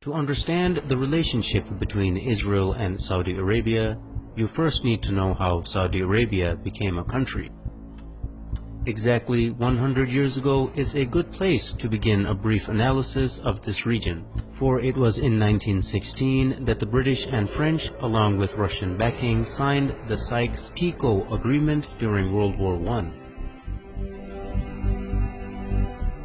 To understand the relationship between Israel and Saudi Arabia, you first need to know how Saudi Arabia became a country. Exactly 100 years ago is a good place to begin a brief analysis of this region, for it was in 1916 that the British and French, along with Russian backing, signed the Sykes-Picot Agreement during World War I.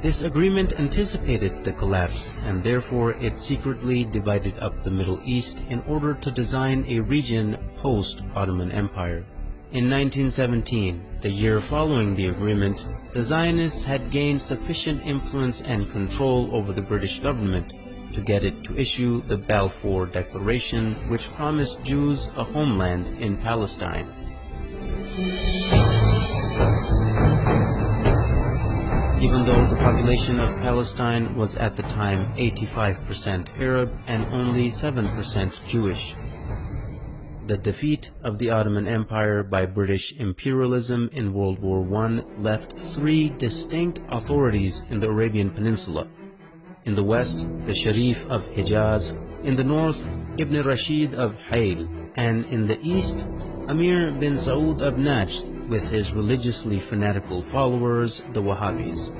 This agreement anticipated the collapse, and therefore it secretly divided up the Middle East in order to design a region post-Ottoman Empire. In 1917, the year following the agreement, the Zionists had gained sufficient influence and control over the British government to get it to issue the Balfour Declaration, which promised Jews a homeland in Palestine. Even though the population of Palestine was at the time 85% Arab and only 7% Jewish. The defeat of the Ottoman Empire by British imperialism in World War I left three distinct authorities in the Arabian Peninsula. In the west, the Sharif of Hijaz; in the north, Ibn Rashid of Hayl; and in the east, Amir bin Saud of Najd, with his religiously fanatical followers, the Wahhabis.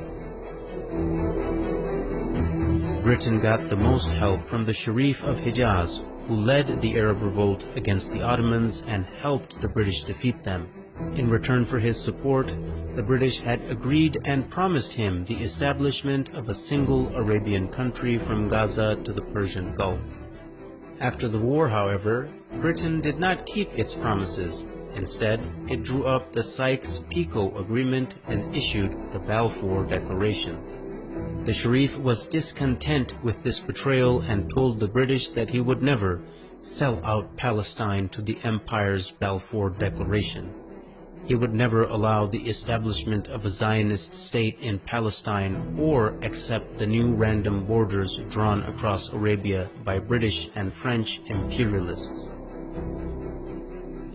Britain got the most help from the Sharif of Hijaz, who led the Arab revolt against the Ottomans and helped the British defeat them. In return for his support, the British had agreed and promised him the establishment of a single Arabian country from Gaza to the Persian Gulf. After the war, however, Britain did not keep its promises. Instead, it drew up the Sykes-Picot Agreement and issued the Balfour Declaration. The Sharif was discontent with this betrayal and told the British that he would never sell out Palestine to the Empire's Balfour Declaration. He would never allow the establishment of a Zionist state in Palestine or accept the new random borders drawn across Arabia by British and French imperialists.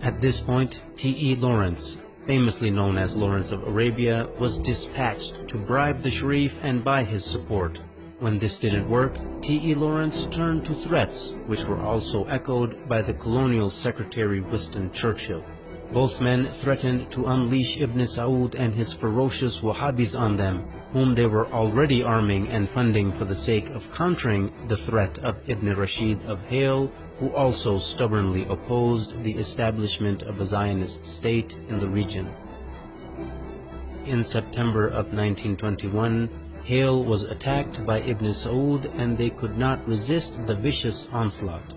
At this point, T.E. Lawrence, famously known as Lawrence of Arabia, was dispatched to bribe the Sharif and buy his support. When this didn't work, T.E. Lawrence turned to threats, which were also echoed by the colonial secretary Winston Churchill. Both men threatened to unleash Ibn Saud and his ferocious Wahhabis on them, whom they were already arming and funding for the sake of countering the threat of Ibn Rashid of Hayl, who also stubbornly opposed the establishment of a Zionist state in the region. In September of 1921, Hayl was attacked by Ibn Saud and they could not resist the vicious onslaught.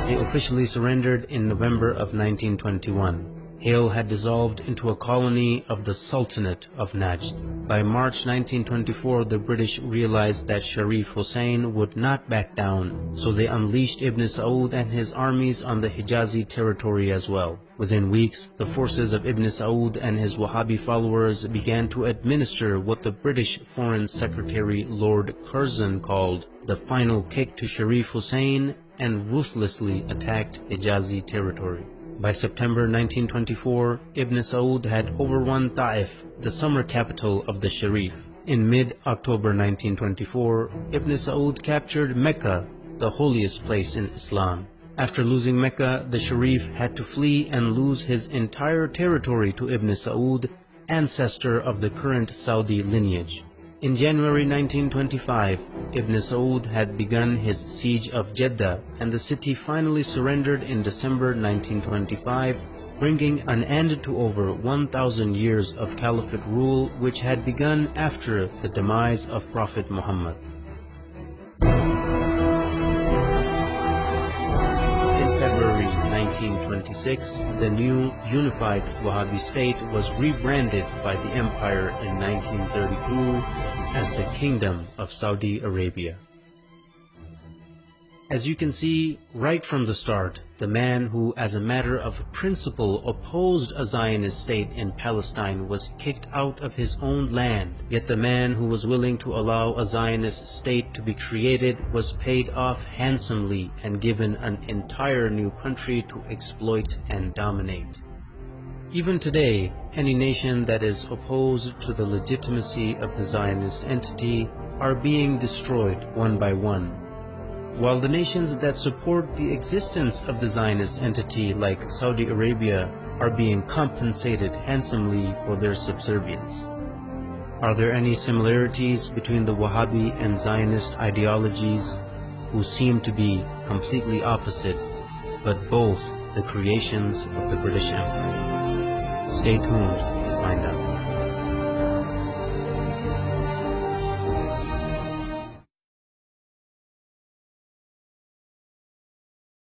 They officially surrendered in November of 1921. Hayl had dissolved into a colony of the Sultanate of Najd. By March 1924, the British realized that Sharif Hussein would not back down, so they unleashed Ibn Saud and his armies on the Hijazi territory as well. Within weeks, the forces of Ibn Saud and his Wahhabi followers began to administer what the British Foreign Secretary Lord Curzon called the final kick to Sharif Hussein and ruthlessly attacked Hijazi territory. By September 1924, Ibn Saud had overrun Ta'if, the summer capital of the Sharif. In mid-October 1924, Ibn Saud captured Mecca, the holiest place in Islam. After losing Mecca, the Sharif had to flee and lose his entire territory to Ibn Saud, ancestor of the current Saudi lineage. In January 1925, Ibn Saud had begun his siege of Jeddah, and the city finally surrendered in December 1925, bringing an end to over 1,000 years of caliphate rule which had begun after the demise of Prophet Muhammad. In February 1926, the new unified Wahhabi state was rebranded by the empire in 1932 as the Kingdom of Saudi Arabia. As you can see, right from the start, the man who, as a matter of principle, opposed a Zionist state in Palestine was kicked out of his own land, yet the man who was willing to allow a Zionist state to be created was paid off handsomely and given an entire new country to exploit and dominate. Even today, any nation that is opposed to the legitimacy of the Zionist entity are being destroyed one by one, while the nations that support the existence of the Zionist entity, like Saudi Arabia, are being compensated handsomely for their subservience. Are there any similarities between the Wahhabi and Zionist ideologies, who seem to be completely opposite, but both the creations of the British Empire? Stay tuned to find out.